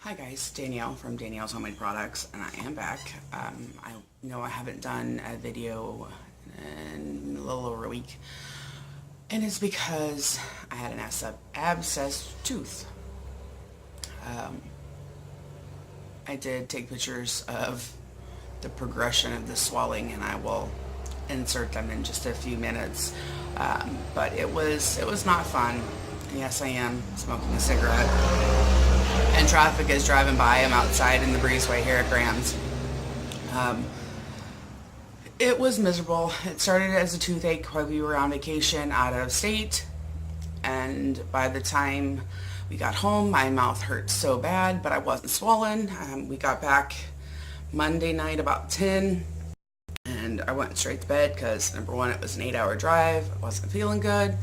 Hi guys, Danielle from Danielle's Homemade Products, and I am back. I know I haven't done a video in a little over a week, and it's because I had an abscessed tooth. I did take pictures of the progression of the swelling, and I will insert them in just a few minutes. But it was not fun. Yes, I am smoking a cigarette, and traffic is driving by. I'm outside in the breezeway here at Graham's. It was miserable. It started as a toothache while we were on vacation out of state, and by the time we got home, my mouth hurt so bad, but I wasn't swollen. We got back Monday night about 10, and I went straight to bed because, number one, it was an 8-hour drive. I wasn't feeling good.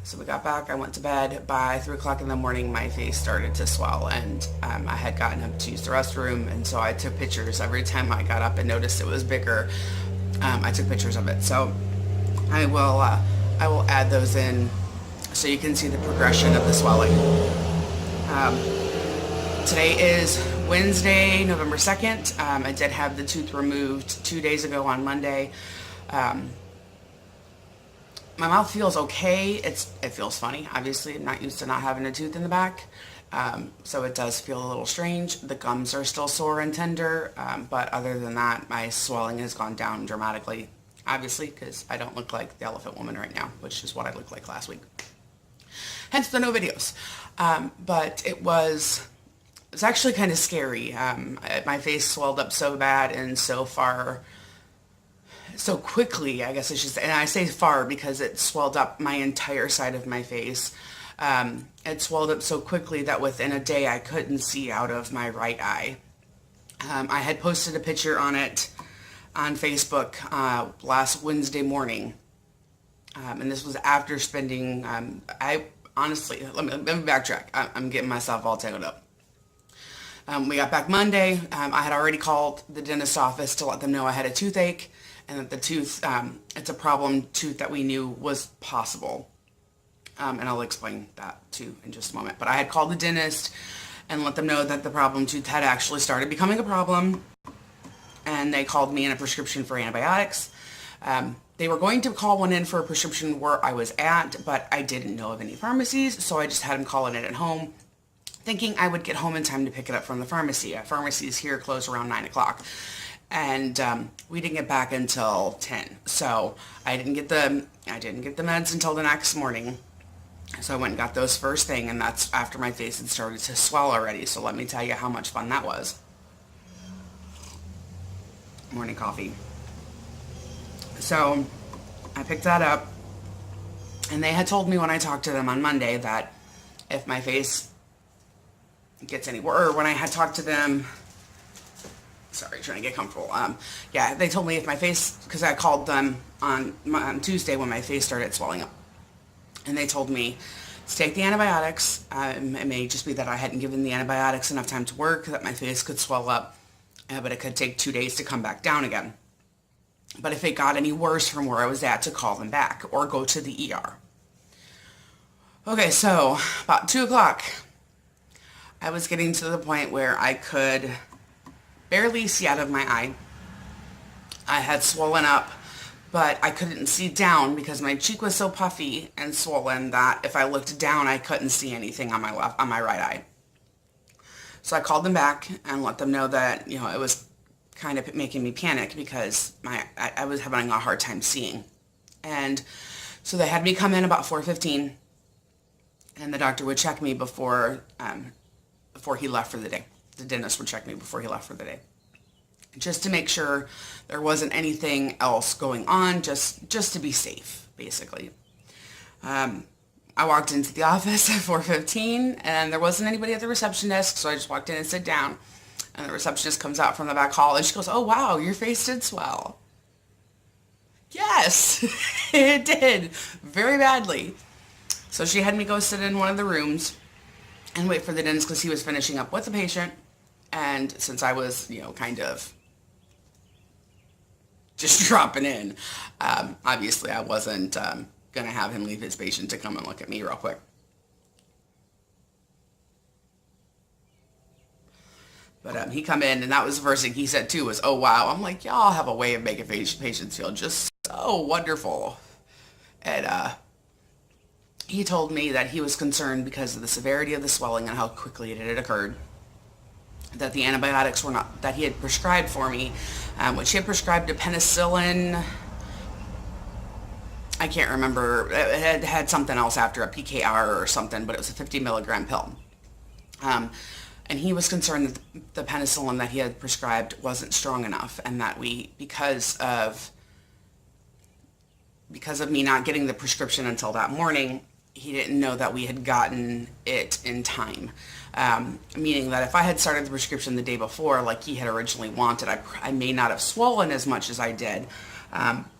So we got back, I went to bed. By 3 o'clock in the morning, my face started to swell, and I had gotten up to use the restroom, and so I took pictures. Every time I got up and noticed it was bigger, I took pictures of it. So I will add those in so you can see the progression of the swelling. Today is Wednesday, November 2nd. I did have the tooth removed 2 days ago on Monday. My mouth feels okay. It feels funny. Obviously, I'm not used to not having a tooth in the back, so it does feel a little strange. The gums are still sore and tender, but other than that, my swelling has gone down dramatically, obviously, because I don't look like the elephant woman right now, which is what I looked like last week. Hence the no videos. But it's actually kind of scary. My face swelled up so bad and so quickly, I guess I should say, and I say far because it swelled up my entire side of my face. It swelled up so quickly that within a day I couldn't see out of my right eye. I had posted a picture on it on Facebook last Wednesday morning, and this was after spending, honestly, let me backtrack. I'm getting myself all tangled up. We got back Monday. I had already called the dentist's office to let them know I had a toothache, and that the tooth, it's a problem tooth that we knew was possible. And I'll explain that too in just a moment. But I had called the dentist and let them know that the problem tooth had actually started becoming a problem, and they called me in a prescription for antibiotics. They were going to call one in for a prescription where I was at, but I didn't know of any pharmacies, so I just had them call it in at home, thinking I would get home in time to pick it up from the pharmacy. Pharmacies here close around 9 o'clock. And we didn't get back until 10. So I didn't get the meds until the next morning. So I went and got those first thing, and that's after my face had started to swell already. So let me tell you how much fun that was. Morning coffee. So I picked that up, and they had told me when I talked to them on Monday that if my face gets any worse, or when I had talked to them, sorry, trying to get comfortable. Yeah, they told me if my face, because I called them on Tuesday when my face started swelling up, and they told me to take the antibiotics. It may just be that I hadn't given the antibiotics enough time to work, that my face could swell up, but it could take 2 days to come back down again. But if it got any worse from where I was at, to call them back or go to the ER. Okay, so about 2 o'clock, I was getting to the point where I could barely see out of my eye. I had swollen up, but I couldn't see down because my cheek was so puffy and swollen that if I looked down, I couldn't see anything on my right eye. So I called them back and let them know that, it was kind of making me panic because I was having a hard time seeing. And so they had me come in about 4:15, and the doctor would check me before he left for the day. The dentist would check me before he left for the day, just to make sure there wasn't anything else going on, just to be safe, basically. I walked into the office at 4:15, and there wasn't anybody at the reception desk, so I just walked in and sat down. And the receptionist comes out from the back hall, and she goes, "Oh, wow, your face did swell." Yes, it did, very badly. So she had me go sit in one of the rooms and wait for the dentist because he was finishing up with the patient. And since I was, kind of just dropping in, obviously I wasn't going to have him leave his patient to come and look at me real quick. But he come in, and that was the first thing he said too was, "Oh wow." I'm like, y'all have a way of making patients feel just so wonderful. And he told me that he was concerned because of the severity of the swelling and how quickly it had occurred, that the antibiotics were not, that he had prescribed for me, which he had prescribed a penicillin, I can't remember, it had something else after, a PKR or something, but it was a 50 milligram pill. And he was concerned that the penicillin that he had prescribed wasn't strong enough, and that because of me not getting the prescription until that morning, he didn't know that we had gotten it in time. Meaning that if I had started the prescription the day before, like he had originally wanted, I may not have swollen as much as I did.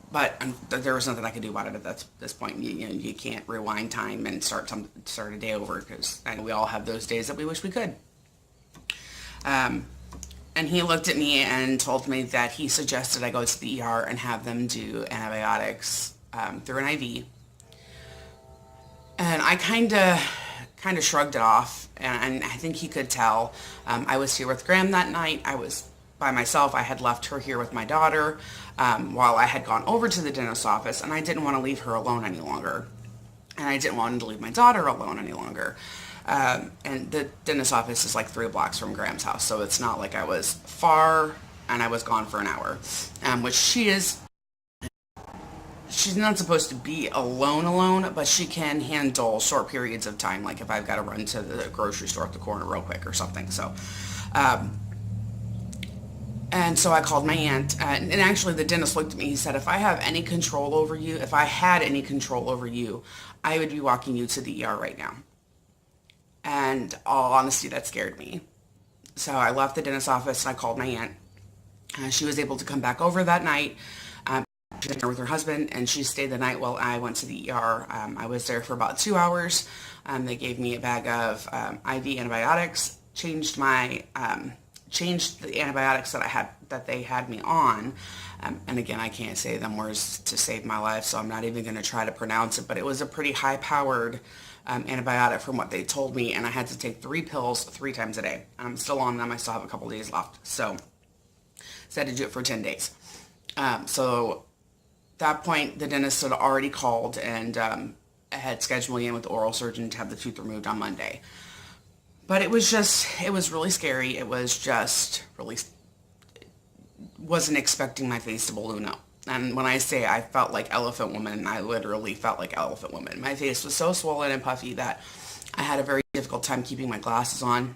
But there was nothing I could do about it at this point. You can't rewind time and start a day over, because I know we all have those days that we wish we could. And he looked at me and told me that he suggested I go to the ER and have them do antibiotics through an IV. And I kind of shrugged it off, and I think he could tell. I was here with Graham that night. I was by myself. I had left her here with my daughter while I had gone over to the dentist's office, and I didn't want to leave her alone any longer. And I didn't want to leave my daughter alone any longer. And the dentist's office is like 3 blocks from Graham's house, so it's not like I was far and I was gone for an hour, which she's not supposed to be alone, but she can handle short periods of time, like if I've got to run to the grocery store at the corner real quick or something. So, and so I called my aunt, and actually the dentist looked at me. He said, if I had any control over you, I would be walking you to the ER right now. And all honesty, that scared me. So I left the dentist's office and I called my aunt. She was able to come back over that night. She was there with her husband, and she stayed the night while I went to the ER. I was there for about 2 hours. They gave me a bag of IV antibiotics, changed the antibiotics that they had me on. And again, I can't say them words to save my life, so I'm not even going to try to pronounce it, but it was a pretty high-powered antibiotic from what they told me, and I had to take 3 pills 3 times a day. I'm still on them. I still have a couple days left. So I had to do it for 10 days. So at that point, the dentist had already called and had scheduled me in with the oral surgeon to have the tooth removed on Monday. But it was really scary. It was just really, wasn't expecting my face to balloon up. And when I say I felt like Elephant Woman, I literally felt like Elephant Woman. My face was so swollen and puffy that I had a very difficult time keeping my glasses on,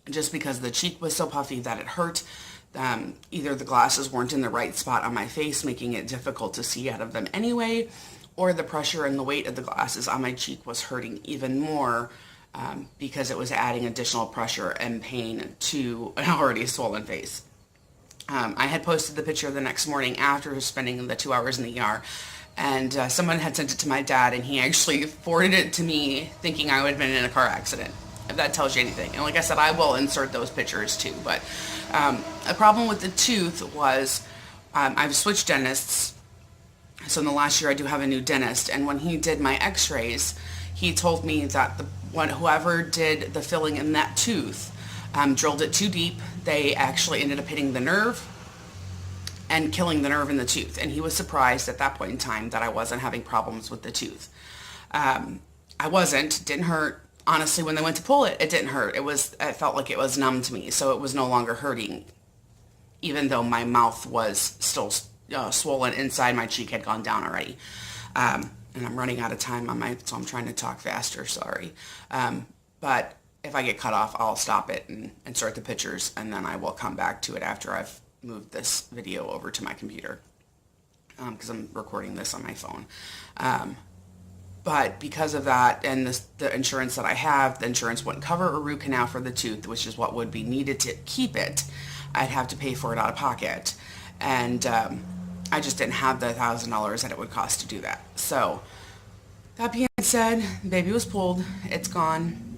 just because the cheek was so puffy that it hurt. Either the glasses weren't in the right spot on my face, making it difficult to see out of them anyway, or the pressure and the weight of the glasses on my cheek was hurting even more because it was adding additional pressure and pain to an already swollen face. I had posted the picture the next morning after spending the 2 hours in the ER, and someone had sent it to my dad, and he actually forwarded it to me thinking I would have been in a car accident, if that tells you anything. And like I said, I will insert those pictures too. But a problem with the tooth was I've switched dentists. So in the last year I do have a new dentist, and when he did my x-rays, he told me that whoever did the filling in that tooth drilled it too deep. They actually ended up hitting the nerve and killing the nerve in the tooth. And he was surprised at that point in time that I wasn't having problems with the tooth. I wasn't. Didn't hurt. Honestly, when they went to pull it, it didn't hurt. It felt like it was numb to me, so it was no longer hurting, even though my mouth was still swollen inside. My cheek had gone down already. And I'm running out of time so I'm trying to talk faster, sorry. But if I get cut off, I'll stop it and insert the pictures, and then I will come back to it after I've moved this video over to my computer, because I'm recording this on my phone. But because of that and the insurance that I have, the insurance wouldn't cover a root canal for the tooth, which is what would be needed to keep it. I'd have to pay for it out of pocket. And I just didn't have the $1,000 that it would cost to do that. So that being said, baby was pulled. It's gone.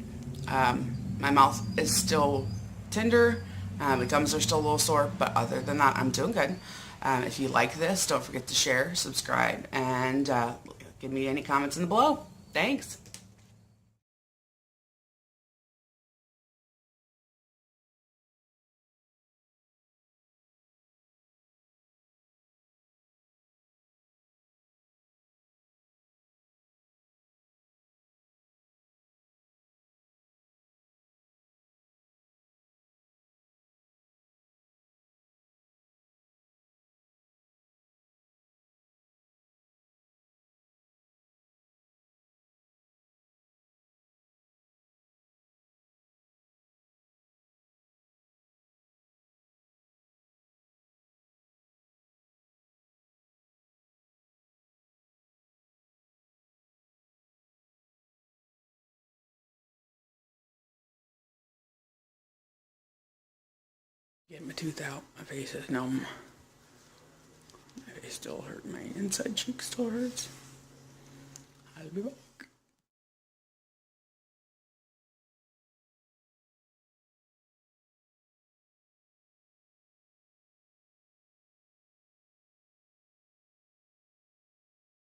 My mouth is still tender. The gums are still a little sore, but other than that, I'm doing good. If you like this, don't forget to share, subscribe, and give me any comments in the below. Thanks. Get my tooth out. My face is numb. My face still hurts. My inside cheek still hurts. I'll be back.